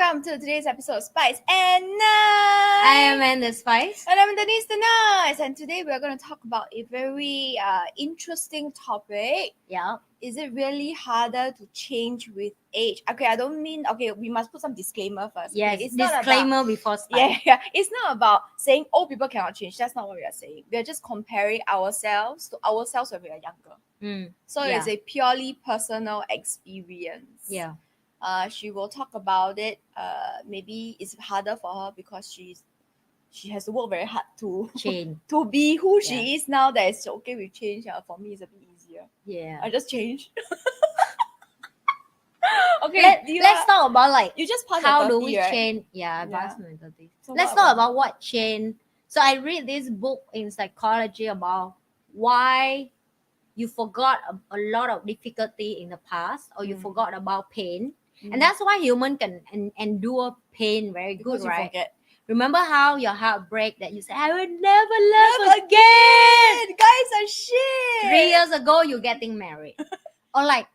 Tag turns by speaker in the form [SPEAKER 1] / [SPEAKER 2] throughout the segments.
[SPEAKER 1] welcome to today's episode of Spice and Nice.
[SPEAKER 2] I am Amanda Spice.
[SPEAKER 1] And I'm Denise the Nice. And today we're going to talk about a very interesting topic.
[SPEAKER 2] Yeah.
[SPEAKER 1] Is it really harder to change with age? Okay, I don't mean, we must put some disclaimer first.
[SPEAKER 2] Yes,
[SPEAKER 1] okay? It's
[SPEAKER 2] disclaimer
[SPEAKER 1] not about,
[SPEAKER 2] before Spice.
[SPEAKER 1] Yeah. It's not about saying old people cannot change. That's not what we are saying. We are just comparing ourselves to ourselves when we are younger. So it's a purely personal experience.
[SPEAKER 2] Yeah.
[SPEAKER 1] She will talk about it. Maybe it's harder for her because she has to work very hard to
[SPEAKER 2] Change.
[SPEAKER 1] to be who she is now. That is okay with change. For me, it's a bit easier.
[SPEAKER 2] Yeah.
[SPEAKER 1] I just change. Okay,
[SPEAKER 2] let's talk about like
[SPEAKER 1] you just passed
[SPEAKER 2] how
[SPEAKER 1] 30,
[SPEAKER 2] do we
[SPEAKER 1] right?
[SPEAKER 2] change? Yeah, I passed my 30.
[SPEAKER 1] So
[SPEAKER 2] let's talk about what change. So I read this book in psychology about why you forgot a lot of difficulty in the past, or you forgot about pain. And that's why human can endure pain very good, right?
[SPEAKER 1] Forget.
[SPEAKER 2] Remember how your heart break that you say, I will never love again.
[SPEAKER 1] Guys are shit.
[SPEAKER 2] 3 years ago, you're getting married. Or like,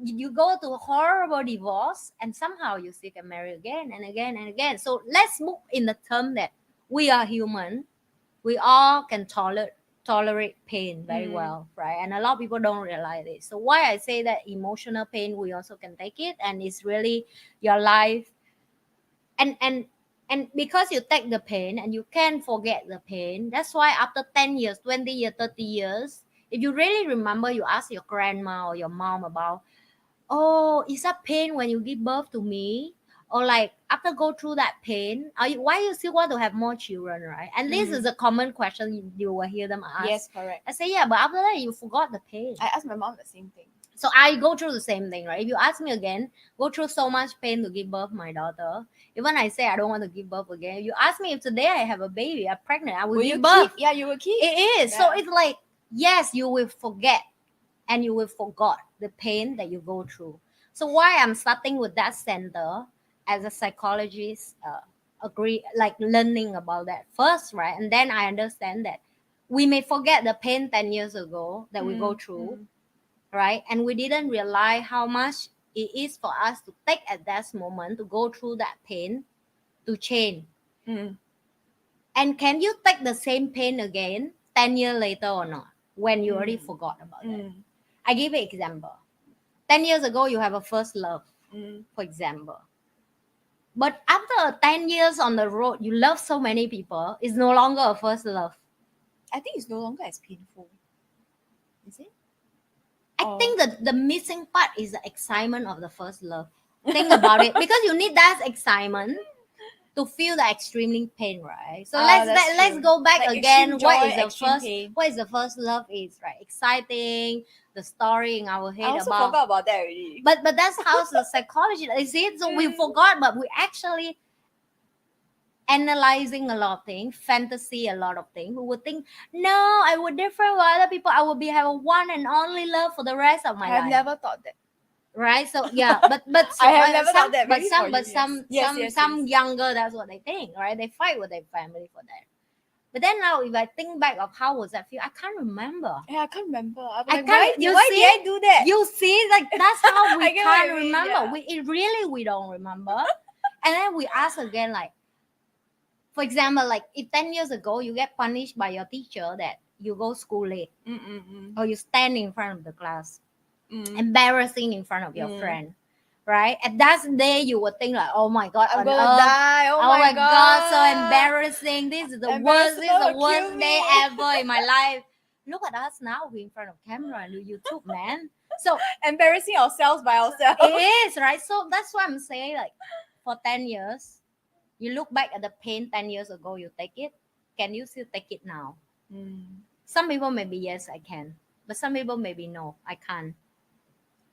[SPEAKER 2] you go to a horrible divorce and somehow you still get married again and again and again. So let's move in the term that we are human. We all can tolerate pain very well, right? And a lot of people don't realize it. So why I say that emotional pain, we also can take it, and it's really your life. And because you take the pain and you can't forget the pain, that's why after 10 years, 20 years, 30 years, if you really remember, you ask your grandma or your mom about, oh, is that pain when you give birth to me? Or like after go through that pain, why you still want to have more children, right? And this is a common question you will hear them ask.
[SPEAKER 1] Yes, correct.
[SPEAKER 2] I say, yeah, but after that you forgot the pain.
[SPEAKER 1] I asked my mom the same thing.
[SPEAKER 2] So I go through the same thing, right? If you ask me again, go through so much pain to give birth to my daughter. Even I say I don't want to give birth again. If you ask me if today I have a baby, I'm pregnant, I will give birth.
[SPEAKER 1] Yeah, you will keep.
[SPEAKER 2] It is.
[SPEAKER 1] Yeah.
[SPEAKER 2] So it's like, yes, you will forget and you will forget the pain that you go through. So why I'm starting with that center as a psychologist, learning about that first, right? And then I understand that we may forget the pain 10 years ago that we go through, right? And we didn't realize how much it is for us to take at that moment to go through that pain to change. And can you take the same pain again 10 years later or not, when you already forgot about it? I give an example. 10 years ago, you have a first love, for example. But after 10 years on the road, you love so many people, it's no longer a first love.
[SPEAKER 1] I think it's no longer as painful. Is it?
[SPEAKER 2] I think that the missing part is the excitement of the first love. Think about it, because you need that excitement to feel the extremely pain, right? So let's go back like again. What is the first love is, right? Exciting, the story in our head.
[SPEAKER 1] I also forgot about that already.
[SPEAKER 2] But that's how the psychology is it. So we forgot, but we actually analyzing a lot of things, fantasy a lot of things. We would think, no, I would different with other people. I will have a one and only love for the rest of my life.
[SPEAKER 1] I've never thought that.
[SPEAKER 2] Right, so yeah, but so,
[SPEAKER 1] I have never thought that.
[SPEAKER 2] Some younger, that's what they think, right? They fight with their family for that. But then now, if I think back of how was that feel, I can't remember.
[SPEAKER 1] Yeah, I can't remember. Why did I do that?
[SPEAKER 2] You see, like that's how we can't remember.
[SPEAKER 1] Yeah.
[SPEAKER 2] We don't remember. And then we ask again, like, for example, like if 10 years ago you get punished by your teacher that you go school late, or you stand in front of the class. Embarrassing in front of your friend, right? At that day you would think like, oh my god,
[SPEAKER 1] I'm gonna die. Oh my god,
[SPEAKER 2] so embarrassing. This is the worst day ever in my life. Look at us now, we're in front of camera and do YouTube, man. So
[SPEAKER 1] embarrassing ourselves by ourselves.
[SPEAKER 2] It is, right? So that's what I'm saying, like for 10 years you look back at the pain 10 years ago, you take it. Can you still take it now? Some people maybe yes, I can, but some people maybe no, I can't.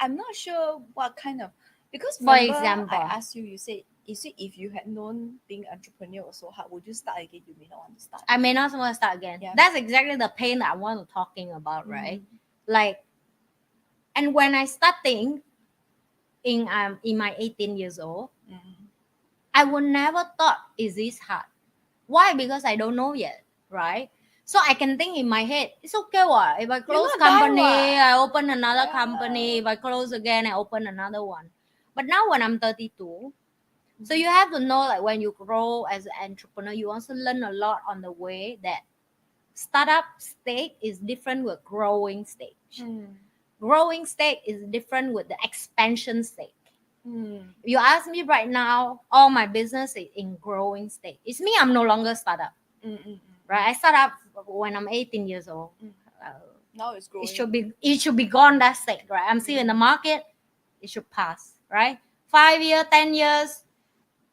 [SPEAKER 1] I'm not sure what kind of, because
[SPEAKER 2] for example,
[SPEAKER 1] I asked you, you said if you had known being entrepreneur was so hard, would you start again? You may not want to start.
[SPEAKER 2] I may not want to start again. Yeah. That's exactly the pain that I want to talking about, right? Like, and when I starting in my 18 years old, I would never thought is this hard. Why? Because I don't know yet, right? So I can think in my head, it's okay. What if I close company, I open another company. If I close again, I open another one. But now when I'm 32, So you have to know, like, when you grow as an entrepreneur, you also learn a lot on the way that startup stage is different with growing stage. Growing stage is different with the expansion stage. If you ask me right now, all my business is in growing stage. It's me, I'm no longer startup. Right? I start up when I'm 18 years old.
[SPEAKER 1] Now it's growing.
[SPEAKER 2] It should be gone that stage, right? I'm still in the market. It should pass, right? 5 years, 10 years.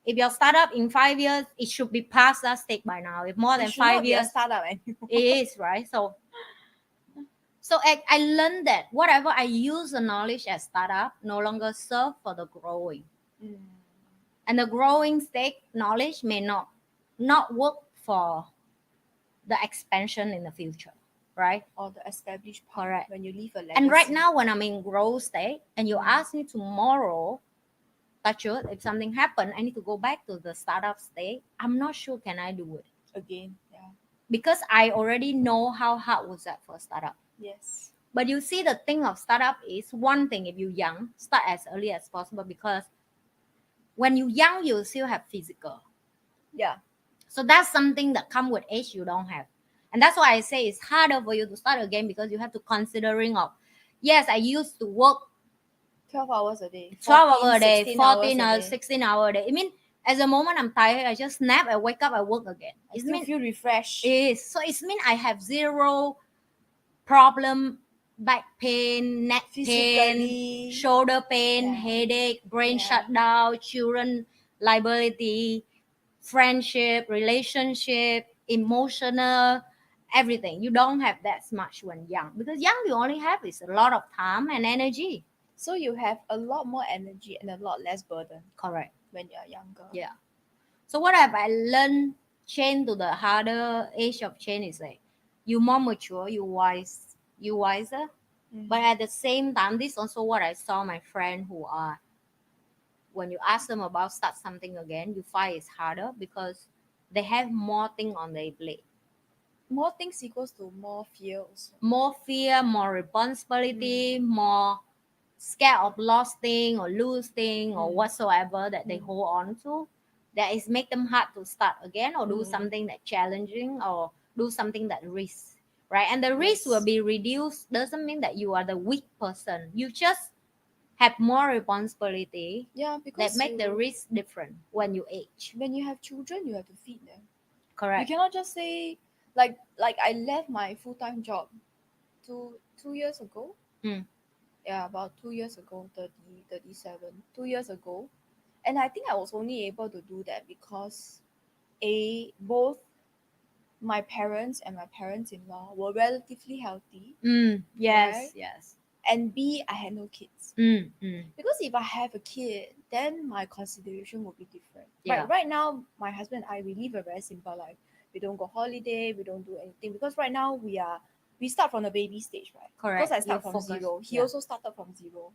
[SPEAKER 2] If you're startup in 5 years, it should be past that stage by now. If more than 5 years,
[SPEAKER 1] startup anymore.
[SPEAKER 2] it is, right? So I learned that whatever I use the knowledge as startup no longer serve for the growing. And the growing stage knowledge may not work for the expansion in the future, right?
[SPEAKER 1] Or the established part.
[SPEAKER 2] Correct.
[SPEAKER 1] When you leave a legacy.
[SPEAKER 2] And right now, when I'm in growth state, and you ask me tomorrow, touch wood, if something happened, I need to go back to the startup state. I'm not sure can I do it
[SPEAKER 1] again. Yeah.
[SPEAKER 2] Because I already know how hard was that for a startup.
[SPEAKER 1] Yes.
[SPEAKER 2] But you see, the thing of startup is one thing. If you're young, start as early as possible, because when you're young, you still have physical.
[SPEAKER 1] Yeah.
[SPEAKER 2] So that's something that come with age you don't have. And that's why I say it's harder for you to start again, because you have to considering of, yes, I used to work
[SPEAKER 1] 12 hours a day.
[SPEAKER 2] 12 hours a day, 14 hours, 16 hours a day. I mean, at the moment I'm tired, I just nap, I wake up, I work again.
[SPEAKER 1] I still feel refreshed.
[SPEAKER 2] It is. So it means I have zero problem, back pain, neck pain, shoulder pain, headache, brain shutdown, children liability, friendship, relationship, emotional, everything. You don't have that much when young, because young you only have is a lot of time and energy.
[SPEAKER 1] So you have a lot more energy and a lot less burden.
[SPEAKER 2] Correct.
[SPEAKER 1] When you're younger.
[SPEAKER 2] Yeah. So what have I learned? Change to the harder age of change is like you more mature, you wiser. But at the same time, this also what I saw my friend who are, when you ask them about start something again, you find it's harder because they have more things on their plate.
[SPEAKER 1] More things equals to more fear also.
[SPEAKER 2] More fear, more responsibility, more scared of lost thing or lose thing or whatsoever that they hold on to. That is make them hard to start again or do something that challenging or do something that risk, right? And the risk will be reduced. Doesn't mean that you are the weak person. You just have more responsibility.
[SPEAKER 1] Yeah, because
[SPEAKER 2] that make the risk different when you age.
[SPEAKER 1] When you have children, you have to feed them.
[SPEAKER 2] Correct.
[SPEAKER 1] You cannot just say like I left my full-time job 2 years ago. Yeah, about 2 years ago, 37, 2 years ago. And I think I was only able to do that because both my parents and my parents-in-law were relatively healthy.
[SPEAKER 2] Yes,
[SPEAKER 1] right?
[SPEAKER 2] yes.
[SPEAKER 1] And B, I had no kids. Because if I have a kid, then my consideration will be different.
[SPEAKER 2] Yeah.
[SPEAKER 1] Right now, my husband and I, we live a very simple life. We don't go holiday, we don't do anything. Because right now, we start from the baby stage, right?
[SPEAKER 2] Correct.
[SPEAKER 1] Because I start from zero. He also started from zero.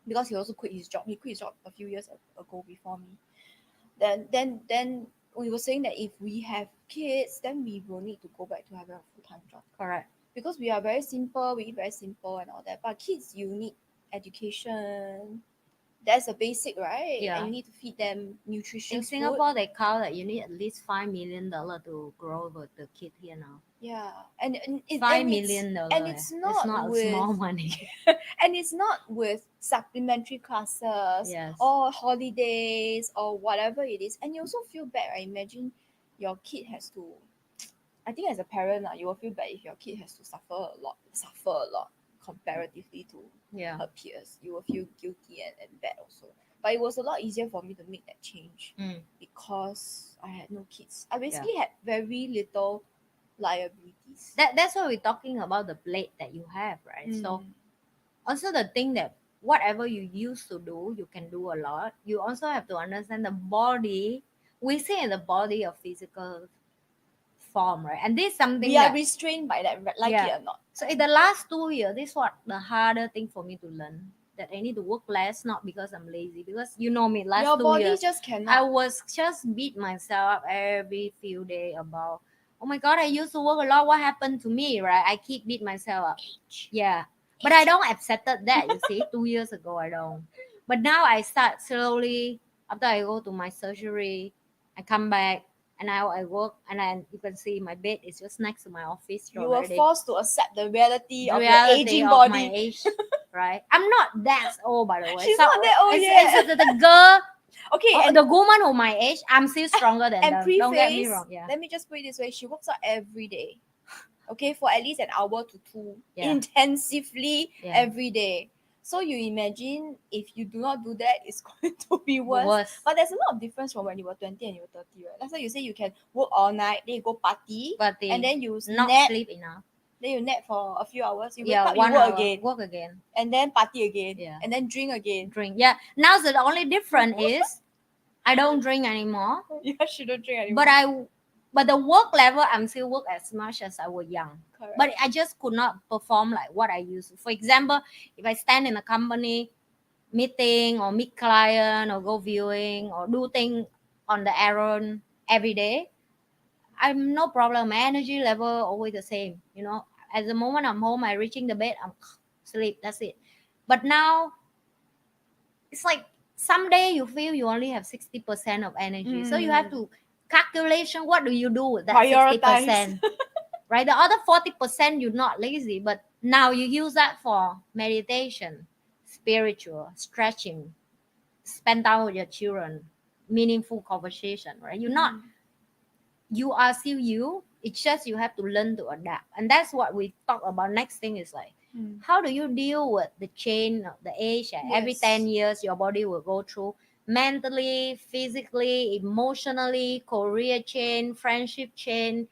[SPEAKER 1] Because he also quit his job. He quit his job a few years ago before me. Then we were saying that if we have kids, then we will need to go back to having a full-time job.
[SPEAKER 2] Correct.
[SPEAKER 1] Because we are very simple, we eat very simple and all that. But kids, you need education. That's a basic, right?
[SPEAKER 2] Yeah.
[SPEAKER 1] And you need to feed them nutritious
[SPEAKER 2] In Singapore, they count that you need at least $5 million to grow with the kid here now.
[SPEAKER 1] Yeah, and
[SPEAKER 2] $5 million,
[SPEAKER 1] and it's not with,
[SPEAKER 2] small money.
[SPEAKER 1] And it's not with supplementary classes or holidays or whatever it is. And you also feel bad, right? Imagine your kid has to. I think as a parent, you will feel bad if your kid has to suffer a lot comparatively to her peers. You will feel guilty and bad also. But it was a lot easier for me to make that change because I had no kids. I basically had very little liabilities.
[SPEAKER 2] That's why we're talking about the plate that you have, right? So also the thing that whatever you used to do, you can do a lot. You also have to understand the body. We say in the body of physical form, right? And this is something
[SPEAKER 1] we are restrained by that, like it or not.
[SPEAKER 2] So in the last 2 years, this is what the harder thing for me to learn. That I need to work less, not because I'm lazy, because you know me, last
[SPEAKER 1] your
[SPEAKER 2] 2
[SPEAKER 1] body
[SPEAKER 2] years,
[SPEAKER 1] just cannot.
[SPEAKER 2] I was just beat myself up every few days about, oh my God, I used to work a lot. What happened to me, right? I keep beat myself up. Yeah. But I don't accept that, you see. 2 years ago, I don't. But now I start slowly After I go to my surgery, I come back and now I work, and then you can see my bed is just next to my office
[SPEAKER 1] You were
[SPEAKER 2] already.
[SPEAKER 1] forced to accept the reality
[SPEAKER 2] The
[SPEAKER 1] of your
[SPEAKER 2] reality
[SPEAKER 1] aging
[SPEAKER 2] of my
[SPEAKER 1] body.
[SPEAKER 2] age, right? I'm not that old, by the way.
[SPEAKER 1] She's
[SPEAKER 2] So
[SPEAKER 1] not that old
[SPEAKER 2] it's
[SPEAKER 1] yet.
[SPEAKER 2] the girl,
[SPEAKER 1] Okay, and
[SPEAKER 2] the woman of my age. I'm still stronger than them. Don't get me
[SPEAKER 1] preface,
[SPEAKER 2] wrong. Yeah,
[SPEAKER 1] let me just put it this way, she works out every day. Okay, for at least an hour to two,
[SPEAKER 2] Yeah.
[SPEAKER 1] intensively
[SPEAKER 2] Yeah.
[SPEAKER 1] every day. So you imagine if you do not do that, it's going to be worse.
[SPEAKER 2] Worse.
[SPEAKER 1] But there's a lot of difference from when you were 20 and you were 30, right? That's why you say you can work all night, then you go party,
[SPEAKER 2] But
[SPEAKER 1] and then you
[SPEAKER 2] not
[SPEAKER 1] nap,
[SPEAKER 2] sleep enough.
[SPEAKER 1] then you nap for a few hours, you wake
[SPEAKER 2] Yeah,
[SPEAKER 1] up, you
[SPEAKER 2] 1
[SPEAKER 1] work
[SPEAKER 2] hour,
[SPEAKER 1] again,
[SPEAKER 2] work again,
[SPEAKER 1] and then party again,
[SPEAKER 2] Yeah.
[SPEAKER 1] and then drink again.
[SPEAKER 2] drink. Yeah. Now the only difference is I don't drink anymore,
[SPEAKER 1] You shouldn't drink anymore.
[SPEAKER 2] but the work level I'm still work as much as I was young.
[SPEAKER 1] Correct.
[SPEAKER 2] But I just could not perform like what I used to. For example, if I stand in a company meeting or meet client or go viewing or do thing on the errand every day, I'm no problem. My energy level always the same. You know, at the moment I'm home, I reaching the bed, I'm sleep. That's it. But now it's like someday you feel you only have 60% of energy, so you have to calculation what do you do with that
[SPEAKER 1] Prioritize.
[SPEAKER 2] 60%, right? The other 40% you're not lazy, but now you use that for meditation, spiritual stretching, spend time with your children, meaningful conversation, right? You're not, you are still you. It's just you have to learn to adapt, and that's what we talk about. Next thing is like, how do you deal with the change of the age? Every
[SPEAKER 1] Yes.
[SPEAKER 2] 10 years your body will go through mentally, physically, emotionally, career change, friendship change,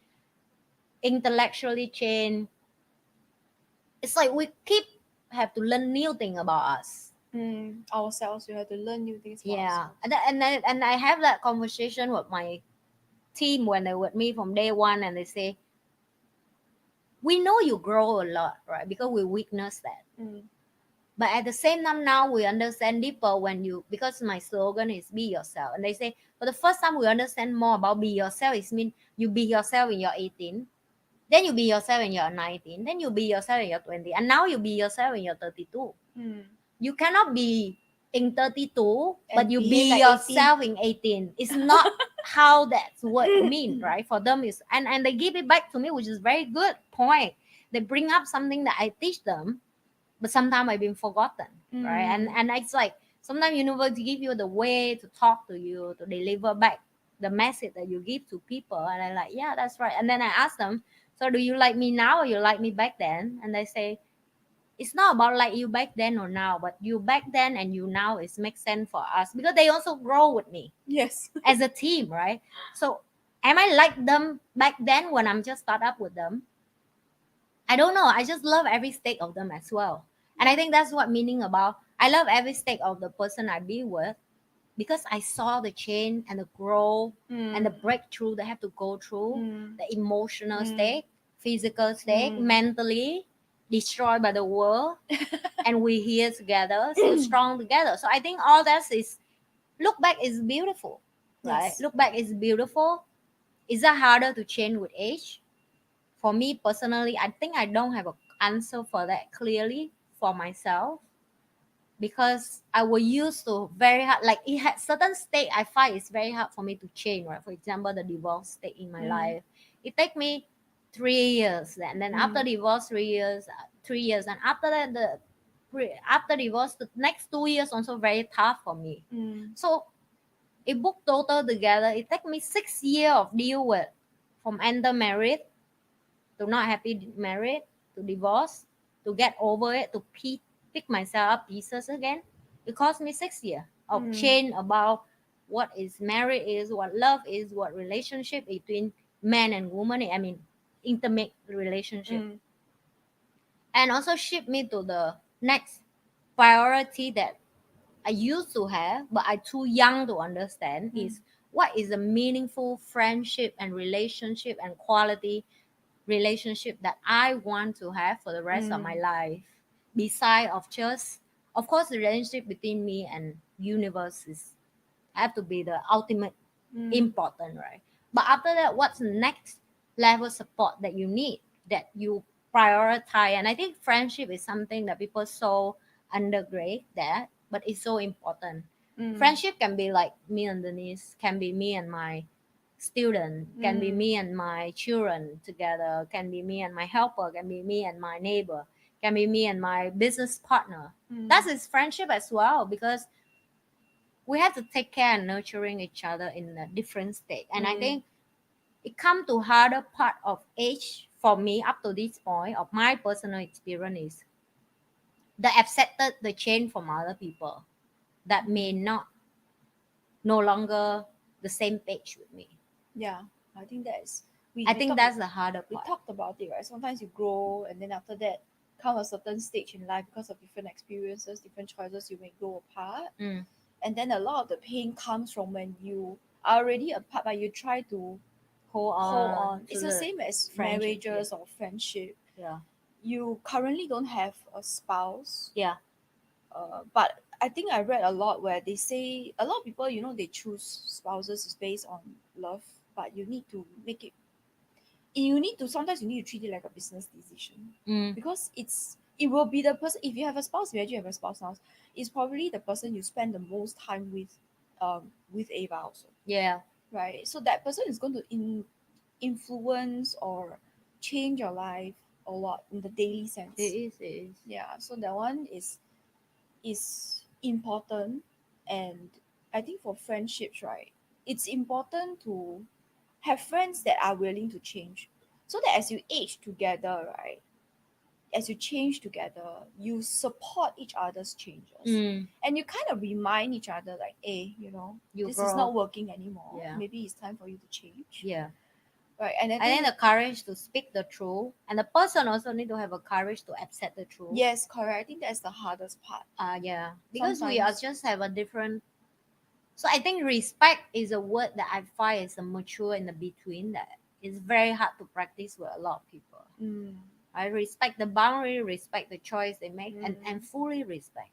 [SPEAKER 2] intellectually change. It's like we keep have to learn new thing about us.
[SPEAKER 1] Ourselves, we have to learn new things about
[SPEAKER 2] Yeah,
[SPEAKER 1] ourselves.
[SPEAKER 2] and I have that conversation with my team when they're with me from day one, and they say, we know you grow a lot, right? Because we witness that. But at the same time, now we understand deeper when you, because my slogan is be yourself. And they say, for the first time, we understand more about be yourself. It means you be yourself when you're 18. Then you be yourself when you're 19. Then you be yourself when you're 20. And now you be yourself when you're 32. You cannot be in 32, but
[SPEAKER 1] And
[SPEAKER 2] you
[SPEAKER 1] behave
[SPEAKER 2] be
[SPEAKER 1] like
[SPEAKER 2] yourself in 18. It's not how that's what it mean, right? For them is, and they give it back to me, which is very good point. They bring up something that I teach them, but sometimes I've been forgotten, right? And it's like sometimes universe give you the way to talk to you, to deliver back the message that you give to people, and I'm like, yeah, that's right. And then I ask them, so do you like me now or you like me back then? And they say, it's not about like you back then or now, but you back then and you now is makes sense for us because they also grow with me.
[SPEAKER 1] Yes.
[SPEAKER 2] As a team, right? So am I like them back then when I'm just start up with them? I don't know. I just love every state of them as well. And I think that's what meaning about. I love every state of the person I be with because I saw the change and the growth and the breakthrough they have to go through, the emotional state, physical state, mentally destroyed by the world, and we here together, still strong together. So I think all that is look back is beautiful, right?
[SPEAKER 1] Yes.
[SPEAKER 2] Look back is beautiful. Is that harder to change with age? For me personally, I think I don't have an answer for that clearly for myself because I was used to very hard, like it had certain state I find it's very hard for me to change, right? For example, the divorce state in my life. It take me 3 years, and then after divorce 3 years, 3 years, and after that after divorce the next 2 years also very tough for me. So it book total together, it take me 6 years of deal with from enter married to not happy married to divorce to get over it to pick myself up pieces again. It cost me 6 years of change about what is marriage is, what love is, what relationship between man and woman. I mean, intimate relationship, and also shift me to the next priority that I used to have, but I too young to understand is what is a meaningful friendship and relationship and quality relationship that I want to have for the rest of my life. Beside of just, of course, the relationship between me and universe is have to be the ultimate important, right? But after that, what's the next level support that you need that you prioritize? And I think friendship is something that people so undergrade that, but it's so important. Friendship can be like me and Denise, can be me and my student, can be me and my children together, can be me and my helper, can be me and my neighbor, can be me and my business partner. That is friendship as well, because we have to take care and nurturing each other in a different state. And I think it come to harder part of age for me up to this point of my personal experience is the accepted the change from other people that may not no longer the same page with me.
[SPEAKER 1] Yeah, I think that is.
[SPEAKER 2] I think that's the harder
[SPEAKER 1] We
[SPEAKER 2] part.
[SPEAKER 1] talked about it, right? Sometimes you grow, and then after that, come a certain stage in life because of different experiences, different choices, you may grow apart. And then a lot of the pain comes from when you are already apart, but you try to
[SPEAKER 2] Hold
[SPEAKER 1] hold
[SPEAKER 2] on.
[SPEAKER 1] on. It's the same as
[SPEAKER 2] friendship,
[SPEAKER 1] marriages or friendship.
[SPEAKER 2] Yeah.
[SPEAKER 1] You currently don't have a spouse,
[SPEAKER 2] Yeah.
[SPEAKER 1] but I think I read a lot where they say a lot of people, they choose spouses is based on love, but you need to make it. You need to sometimes you need to treat it like a business decision because it will be the person. If you have a spouse, imagine you have a spouse now, it's probably the person you spend the most time with Ava also.
[SPEAKER 2] Yeah.
[SPEAKER 1] Right, so that person is going to influence or change your life a lot in the daily sense.
[SPEAKER 2] It is.
[SPEAKER 1] Yeah, so that one is important. And I think for friendships, right, it's important to have friends that are willing to change, so that as you age together, right, as you change together, you support each other's changes. And you kind of remind each other like, hey, this is not working anymore.
[SPEAKER 2] Yeah.
[SPEAKER 1] Maybe it's time for you to change.
[SPEAKER 2] Yeah.
[SPEAKER 1] Right. And
[SPEAKER 2] I think the courage to speak the truth, and the person also need to have a courage to accept the truth.
[SPEAKER 1] Yes, correct. I think that's the hardest part.
[SPEAKER 2] Yeah, because we are just have a different. So I think respect is a word that I find is a mature in the between that is very hard to practice with a lot of people. I respect the boundary, respect the choice they make, and fully respect.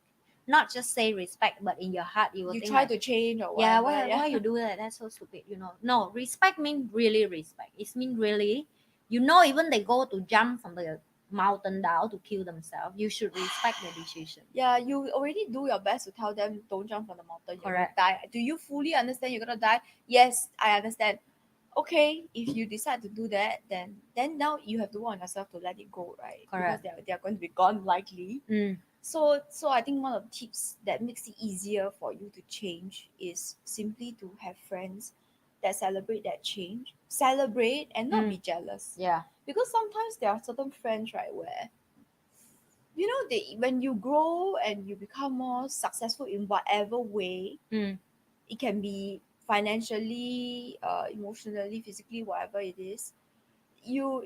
[SPEAKER 2] Not just say respect, but in your heart you will think
[SPEAKER 1] try
[SPEAKER 2] like,
[SPEAKER 1] to change or
[SPEAKER 2] yeah,
[SPEAKER 1] whatever.
[SPEAKER 2] why you do that? That's so stupid. No, respect means really respect. It means really, even they go to jump from the mountain down to kill themselves, you should respect the decision.
[SPEAKER 1] Yeah, you already do your best to tell them don't jump from the mountain. You're
[SPEAKER 2] Correct.
[SPEAKER 1] gonna die. Do you fully understand you're gonna die? Yes, I understand. Okay, if you decide to do that, then now you have to work on yourself to let it go, right?
[SPEAKER 2] Correct.
[SPEAKER 1] Because they're going to be gone likely. So I think one of the tips that makes it easier for you to change is simply to have friends that celebrate that change. Celebrate and not be jealous.
[SPEAKER 2] Yeah.
[SPEAKER 1] Because sometimes there are certain friends, right, where they when you grow and you become more successful in whatever way, it can be financially, emotionally, physically, whatever it is.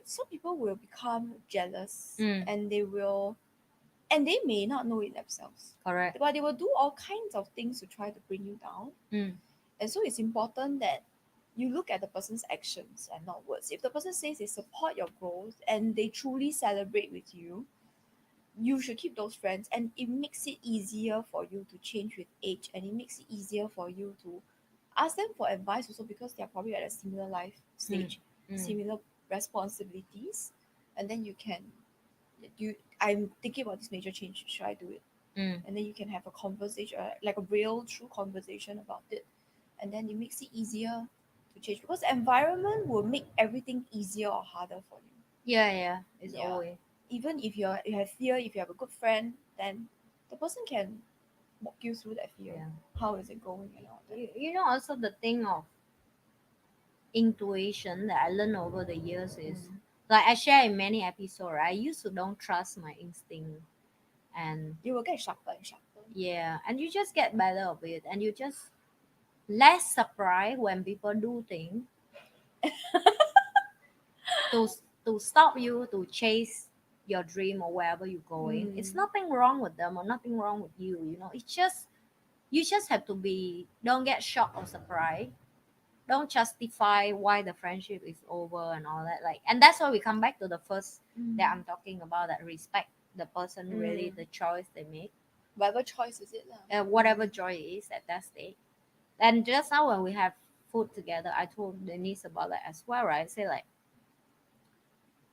[SPEAKER 1] Some people will become jealous, and they may not know it themselves.
[SPEAKER 2] Correct.
[SPEAKER 1] But they will do all kinds of things to try to bring you down. And so it's important that you look at the person's actions and not words. If the person says they support your growth and they truly celebrate with you, you should keep those friends. And it makes it easier for you to change with age, and it makes it easier for you to ask them for advice also, because they're probably at a similar life stage, similar responsibilities. And then I'm thinking about this major change, should I do it? And then you can have a conversation, like a real true conversation about it. And then it makes it easier to change, because environment will make everything easier or harder for you.
[SPEAKER 2] Yeah, it's always.
[SPEAKER 1] Even if you have fear, if you have a good friend, then the person can walk you through that fear.
[SPEAKER 2] Yeah.
[SPEAKER 1] How is it going and all that.
[SPEAKER 2] Also the thing of intuition that I learned over the years is like I share in many episodes, right? I used to don't trust my instinct, and
[SPEAKER 1] You will get sharper and sharper.
[SPEAKER 2] yeah, and you just get better of it, and you just less surprised when people do things to to stop you to chase your dream or wherever you're going. It's nothing wrong with them or nothing wrong with you. It's just you just have to don't get shocked or surprised. Don't justify why the friendship is over and all that. Like, and that's why we come back to the first that I'm talking about, that respect the person, really the choice they make.
[SPEAKER 1] Whatever choice is it lah.
[SPEAKER 2] Whatever joy it is at that stage. And just now when we have food together, I told Denise about that as well, right? I say like,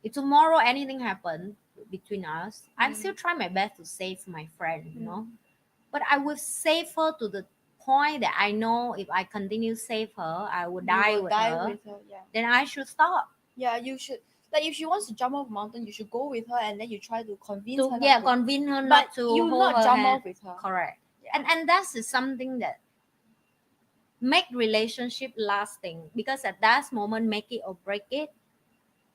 [SPEAKER 2] if tomorrow anything happen between us, I'm still trying my best to save my friend, but I will save her to the point that I know if I continue save her, I would
[SPEAKER 1] You
[SPEAKER 2] die
[SPEAKER 1] will
[SPEAKER 2] with
[SPEAKER 1] die
[SPEAKER 2] her,
[SPEAKER 1] with her. Yeah.
[SPEAKER 2] then I should stop.
[SPEAKER 1] Yeah, you should. Like if she wants to jump off a mountain, you should go with her and then you try to convince
[SPEAKER 2] To
[SPEAKER 1] her
[SPEAKER 2] yeah,
[SPEAKER 1] not to.
[SPEAKER 2] convince her
[SPEAKER 1] But
[SPEAKER 2] not to
[SPEAKER 1] you
[SPEAKER 2] hold
[SPEAKER 1] not
[SPEAKER 2] her
[SPEAKER 1] jump
[SPEAKER 2] hand.
[SPEAKER 1] off with her.
[SPEAKER 2] Correct.
[SPEAKER 1] Yeah.
[SPEAKER 2] And that's is something that make relationship lasting, because at that moment, make it or break it,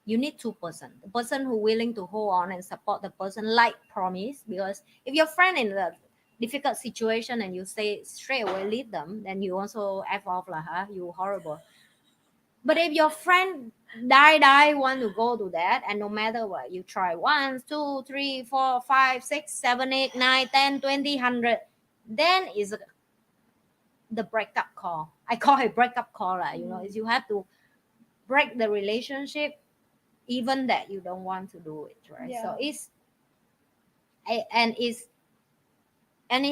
[SPEAKER 2] you need two-person, the person who willing to hold on and support the person like promise. Because if your friend in a difficult situation and you say straight away leave them, then you also f off lah, huh? You horrible. But if your friend die want to go to that, and no matter what you try, 1 2 3 4 5 6 7 8 9 10 20 100, then is the breakup call. I call it breakup call lah. You know, is you have to break the relationship, even that you don't want to do it, right?
[SPEAKER 1] Yeah.
[SPEAKER 2] So and it's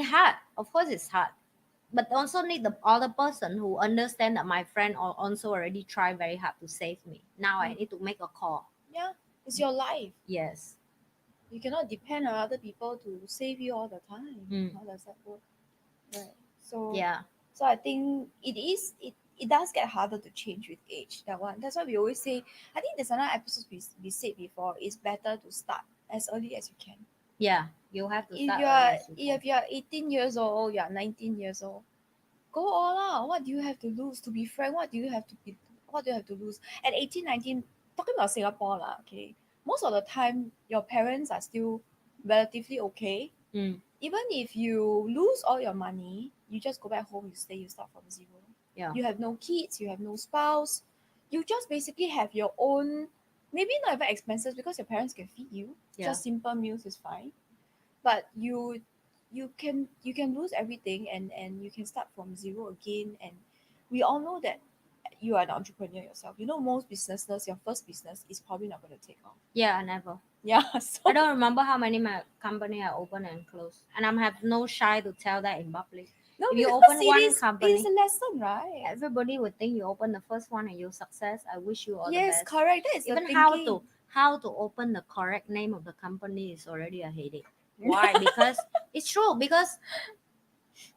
[SPEAKER 2] hard. Of course, it's hard, but also need the other person who understand that my friend also already tried very hard to save me. Now I need to make a call.
[SPEAKER 1] Yeah. It's your life.
[SPEAKER 2] Yes.
[SPEAKER 1] You cannot depend on other people to save you all the time. How does that work? Right. So
[SPEAKER 2] Yeah.
[SPEAKER 1] So I think it does get harder to change with age. That one. That's why we always say. I think there's another episode we said before. It's better to start as early as you can.
[SPEAKER 2] Yeah. You have to
[SPEAKER 1] If
[SPEAKER 2] start
[SPEAKER 1] you
[SPEAKER 2] early
[SPEAKER 1] are
[SPEAKER 2] as you can.
[SPEAKER 1] if you are 18 years old, you are 19 years old, go all out. What do you have to lose? To be frank, what do you have to be? What do you have to lose? At 18, 19, talking about Singapore lah. Okay, most of the time your parents are still relatively okay. Even if you lose all your money, you just go back home, you stay, you start from zero.
[SPEAKER 2] Yeah.
[SPEAKER 1] You have no kids, you have no spouse. You just basically have your own, maybe not even expenses because your parents can feed you.
[SPEAKER 2] Yeah.
[SPEAKER 1] Just simple meals is fine. But you can lose everything and you can start from zero again. And we all know that you are an entrepreneur yourself. You know most businesses, your first business is probably not going to take off.
[SPEAKER 2] Yeah, never.
[SPEAKER 1] Yeah. So
[SPEAKER 2] I don't remember how many my company I open and close, and I'm have no shy to tell that in public.
[SPEAKER 1] no,
[SPEAKER 2] If you
[SPEAKER 1] because
[SPEAKER 2] open
[SPEAKER 1] it
[SPEAKER 2] one
[SPEAKER 1] is
[SPEAKER 2] company,
[SPEAKER 1] it's a lesson, right?
[SPEAKER 2] everybody would think you open the first one and you success. I wish you all the
[SPEAKER 1] Yes,
[SPEAKER 2] best.
[SPEAKER 1] correct. That is
[SPEAKER 2] Even
[SPEAKER 1] the
[SPEAKER 2] how
[SPEAKER 1] thinking.
[SPEAKER 2] to open the correct name of the company is already a headache. Why? Because it's true. Because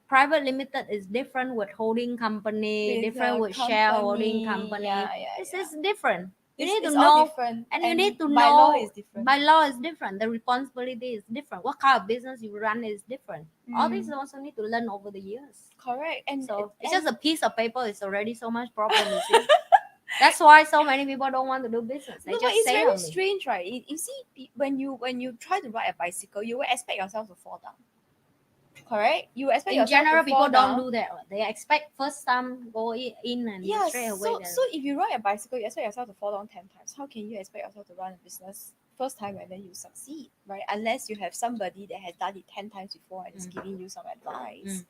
[SPEAKER 2] private limited is different with holding company,
[SPEAKER 1] With
[SPEAKER 2] different
[SPEAKER 1] the
[SPEAKER 2] with shareholding company.
[SPEAKER 1] yeah.
[SPEAKER 2] This is different. You need
[SPEAKER 1] It's
[SPEAKER 2] to
[SPEAKER 1] all
[SPEAKER 2] know,
[SPEAKER 1] different,
[SPEAKER 2] and you need to
[SPEAKER 1] by law
[SPEAKER 2] know
[SPEAKER 1] is different.
[SPEAKER 2] by law is different. The responsibility is different. What kind of business you run is different. All these you also need to learn over the years.
[SPEAKER 1] Correct. And
[SPEAKER 2] So it's
[SPEAKER 1] and
[SPEAKER 2] just a piece of paper. It's already so much problem. You see. That's why so many people don't want to do business. They
[SPEAKER 1] no, but
[SPEAKER 2] just
[SPEAKER 1] it's
[SPEAKER 2] say
[SPEAKER 1] very
[SPEAKER 2] only.
[SPEAKER 1] strange, right? You see, when you try to ride a bicycle, you will expect yourself to fall down. Correct? You expect
[SPEAKER 2] In
[SPEAKER 1] yourself
[SPEAKER 2] general,
[SPEAKER 1] to fall
[SPEAKER 2] people don't
[SPEAKER 1] down.
[SPEAKER 2] do that. They expect first time go in and
[SPEAKER 1] Yeah,
[SPEAKER 2] straight away. Then.
[SPEAKER 1] so if you ride a bicycle, you expect yourself to fall down 10 times. How can you expect yourself to run a business first time and then you succeed, right? Unless you have somebody that has done it 10 times before and is giving you some advice.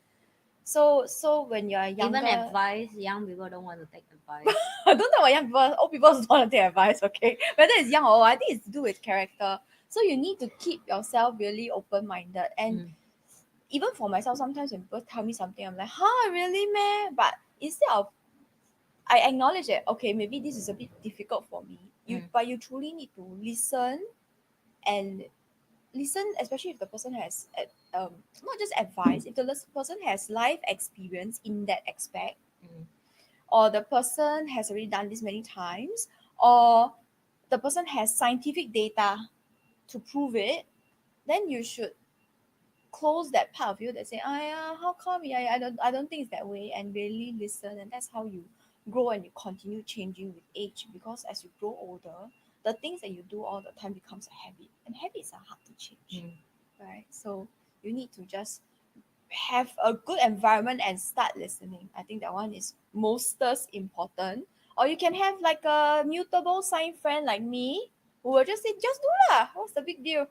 [SPEAKER 1] So when you're younger,
[SPEAKER 2] Even advice, young people don't want to take advice.
[SPEAKER 1] I don't know about young people. Old people also don't want to take advice. Okay, whether it's young or old, I think it's to do with character. So you need to keep yourself really open-minded. And even for myself, sometimes when people tell me something, I'm like, huh, really, man? But instead of I acknowledge that okay, maybe this is a bit difficult for me. But you truly need to listen and listen, especially if the person has not just advice. If the person has life experience in that aspect, or the person has already done this many times, or the person has scientific data to prove it, then you should close that part of you that say, yeah, how come? Yeah, I don't think it's that way, and really listen. And that's how you grow and you continue changing with age. Because as you grow older, the things that you do all the time becomes a habit, and habits are hard to change, right? So you need to just have a good environment and start listening. I think that one is most important. Or you can have like a mutable sign friend like me who will just say, just do lah. What's the big deal?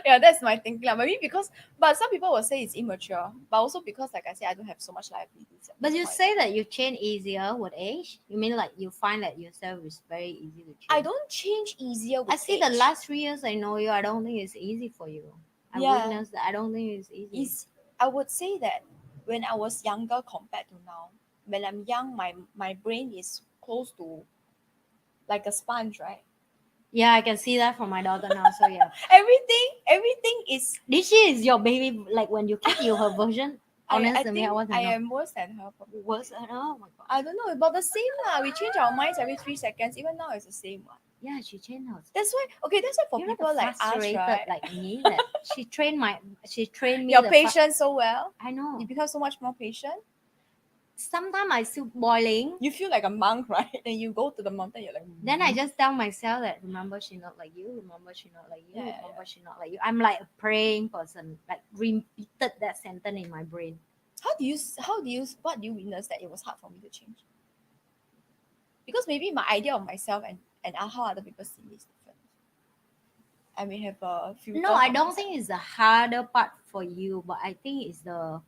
[SPEAKER 1] Yeah, that's my thinking. Maybe because, but some people will say it's immature. But also because, like I said, I don't have so much liabilities.
[SPEAKER 2] But you say that you change easier with age. You mean like you find that yourself is very easy to change?
[SPEAKER 1] I don't change easier with
[SPEAKER 2] I see
[SPEAKER 1] age.
[SPEAKER 2] the last 3 years I know you. I don't think it's easy for you. I witnessed that. I don't think it's easy.
[SPEAKER 1] I would say that when I was younger compared to now, when I'm young, my brain is close to like a sponge, right?
[SPEAKER 2] Yeah, I can see that from my daughter now. So yeah,
[SPEAKER 1] everything is.
[SPEAKER 2] This is your baby. Like when you keep you her version. Honest
[SPEAKER 1] I
[SPEAKER 2] to me,
[SPEAKER 1] think
[SPEAKER 2] I want to
[SPEAKER 1] I
[SPEAKER 2] know.
[SPEAKER 1] am worse than her. Probably.
[SPEAKER 2] Worse than her? Oh my god.
[SPEAKER 1] I don't know, about the same lah. We change our minds every 3 seconds. Even now, it's the same one.
[SPEAKER 2] Yeah, she changed her.
[SPEAKER 1] That's why. Okay, that's why for
[SPEAKER 2] You're
[SPEAKER 1] people
[SPEAKER 2] not
[SPEAKER 1] like us,
[SPEAKER 2] frustrated
[SPEAKER 1] right?
[SPEAKER 2] like me. That she trained me.
[SPEAKER 1] Your patience so well.
[SPEAKER 2] I know.
[SPEAKER 1] You become so much more patient.
[SPEAKER 2] Sometimes I still boiling.
[SPEAKER 1] You feel like a monk, right? Then you go to the mountain. You're like.
[SPEAKER 2] Then I just tell myself that remember she not like you. Remember she not like you.
[SPEAKER 1] Yeah,
[SPEAKER 2] Remember she not like you. I'm like a praying person. Like repeated that sentence in my brain.
[SPEAKER 1] what do you witness that it was hard for me to change? Because maybe my idea of myself and how other people see me is different. I may have a filter.
[SPEAKER 2] No, I
[SPEAKER 1] for
[SPEAKER 2] don't
[SPEAKER 1] myself.
[SPEAKER 2] think it's the harder part for you, but I think it's the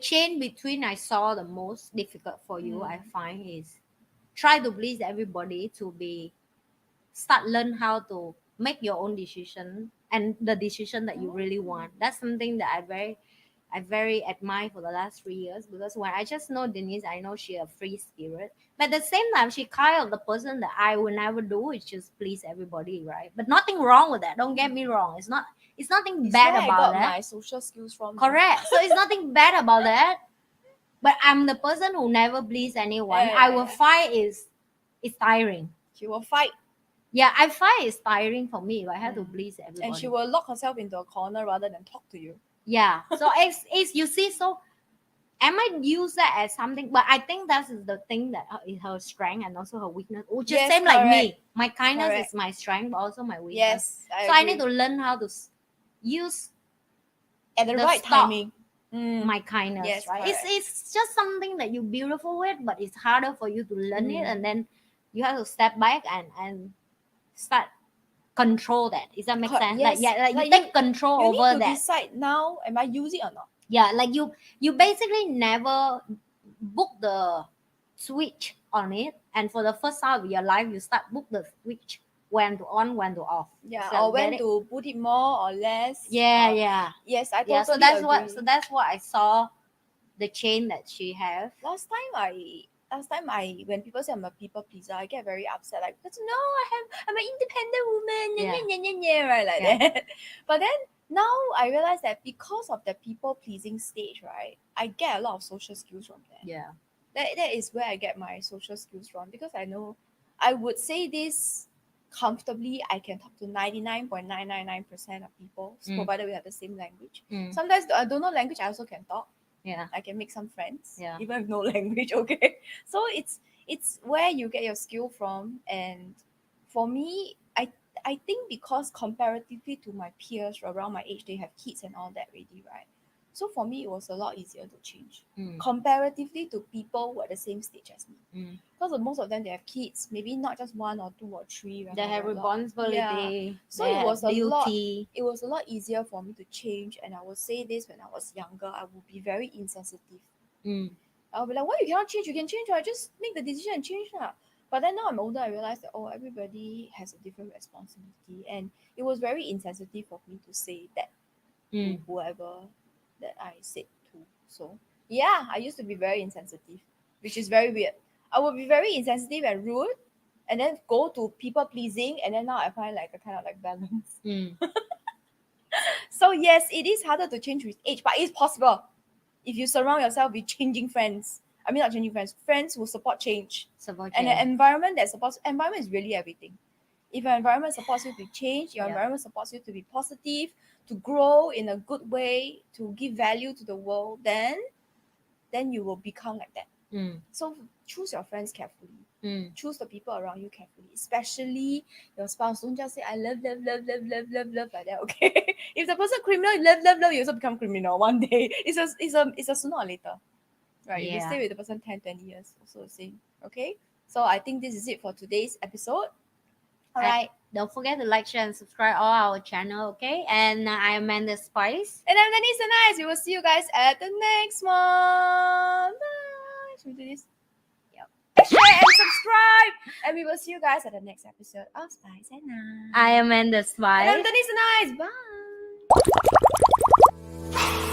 [SPEAKER 2] chain between I saw the most difficult for you, I find is try to please everybody to learn how to make your own decision and the decision that you really want. That's something that I very admire for the last 3 years, because when I just know Denise, I know she a free spirit. But at the same time, she kind of the person that I will never do is just please everybody, right? But nothing wrong with that. Don't get me wrong. It's nothing
[SPEAKER 1] It's
[SPEAKER 2] bad
[SPEAKER 1] where
[SPEAKER 2] about
[SPEAKER 1] I got
[SPEAKER 2] that.
[SPEAKER 1] my social skills from.
[SPEAKER 2] Correct. So it's nothing bad about that. But I'm the person who never please anyone. I will fight it's tiring.
[SPEAKER 1] She will fight.
[SPEAKER 2] Yeah, I find it's tiring for me if I have to please everybody.
[SPEAKER 1] And she will lock herself into a corner rather than talk to you.
[SPEAKER 2] Yeah. So it's you see, so I might use that as something, but I think that is the thing that is her strength and also her weakness. Which is
[SPEAKER 1] Yes,
[SPEAKER 2] same like me.
[SPEAKER 1] correct.
[SPEAKER 2] My kindness
[SPEAKER 1] Correct.
[SPEAKER 2] is my strength, but also my weakness.
[SPEAKER 1] Yes,
[SPEAKER 2] So I need to learn how to use
[SPEAKER 1] at the
[SPEAKER 2] the
[SPEAKER 1] right
[SPEAKER 2] stop.
[SPEAKER 1] timing.
[SPEAKER 2] My kindness,
[SPEAKER 1] Yes,
[SPEAKER 2] right?
[SPEAKER 1] correct.
[SPEAKER 2] It's just something that you're beautiful with, but it's harder for you to learn it, and then you have to step back and start control that. Does that make sense?
[SPEAKER 1] Yes.
[SPEAKER 2] Like you
[SPEAKER 1] Like
[SPEAKER 2] take control
[SPEAKER 1] You
[SPEAKER 2] over
[SPEAKER 1] need to
[SPEAKER 2] that.
[SPEAKER 1] decide now, am I using it or not?
[SPEAKER 2] Yeah, like you basically never book the switch on it, and for the first time of your life, you start book the switch when to on, when to off.
[SPEAKER 1] Yeah,
[SPEAKER 2] So
[SPEAKER 1] or when
[SPEAKER 2] get it?
[SPEAKER 1] to put it more or less.
[SPEAKER 2] Yeah.
[SPEAKER 1] Yes, I totally
[SPEAKER 2] Yeah, so that's
[SPEAKER 1] agree.
[SPEAKER 2] that's what I saw the chain that she have.
[SPEAKER 1] Last time I when people say I'm a people pleaser, I get very upset. Like, but no, I'm an independent woman. Right, like that. But then now I realize that because of the people pleasing stage, right, I get a lot of social skills from that.
[SPEAKER 2] Yeah.
[SPEAKER 1] That is where I get my social skills from, because I know I would say this comfortably. I can talk to 99.999% of people, provided we have the same language. Sometimes I don't know language, I also can talk.
[SPEAKER 2] Yeah.
[SPEAKER 1] I can make some friends,
[SPEAKER 2] Yeah.
[SPEAKER 1] even with no language. Okay, so it's where you get your skill from. And for me, I think because comparatively to my peers around my age, they have kids and all that already, right? So for me, it was a lot easier to change comparatively to people who are the same stage as me. Because most of them, they have kids, maybe not just 1 or 2 or 3.
[SPEAKER 2] They have responsibility.
[SPEAKER 1] Yeah. So it was a lot easier for me to change. And I would say this, when I was younger, I would be very insensitive. I'll be like, why you cannot change? You can change, or just make the decision and change. But then now I'm older, I realize that, everybody has a different responsibility. And it was very insensitive of me to say that to whoever that I said to. So yeah, I used to be very insensitive, which is very weird. I would be very insensitive and rude, and then go to people pleasing, and then now I find like a kind of like balance. So yes, it is harder to change with age, but it's possible if you surround yourself with changing friends. I mean, not changing friends who support change. And an environment that supports. Environment is really everything. If your environment supports you to change, your environment supports you to be positive, to grow in a good way, to give value to the world, then you will become like that. So choose your friends carefully. Choose the people around you carefully, especially your spouse. Don't just say I love like that. Okay, if the person criminal, you love, you also become criminal one day. It's a sooner or later, right? If you stay with the person 10-20 years, also the same. Okay, so I think this is it for today's episode. All right.
[SPEAKER 2] Don't forget to like, share, and subscribe all our channel, okay? And I'm Amanda Spice.
[SPEAKER 1] And I'm Denise and Nice. We will see you guys at the next one. Bye. Should we do this? Yep. Share and subscribe. And we will see you guys at the next episode of Spice and Nice.
[SPEAKER 2] I am Amanda Spice.
[SPEAKER 1] And I'm Denise and Nice. Bye.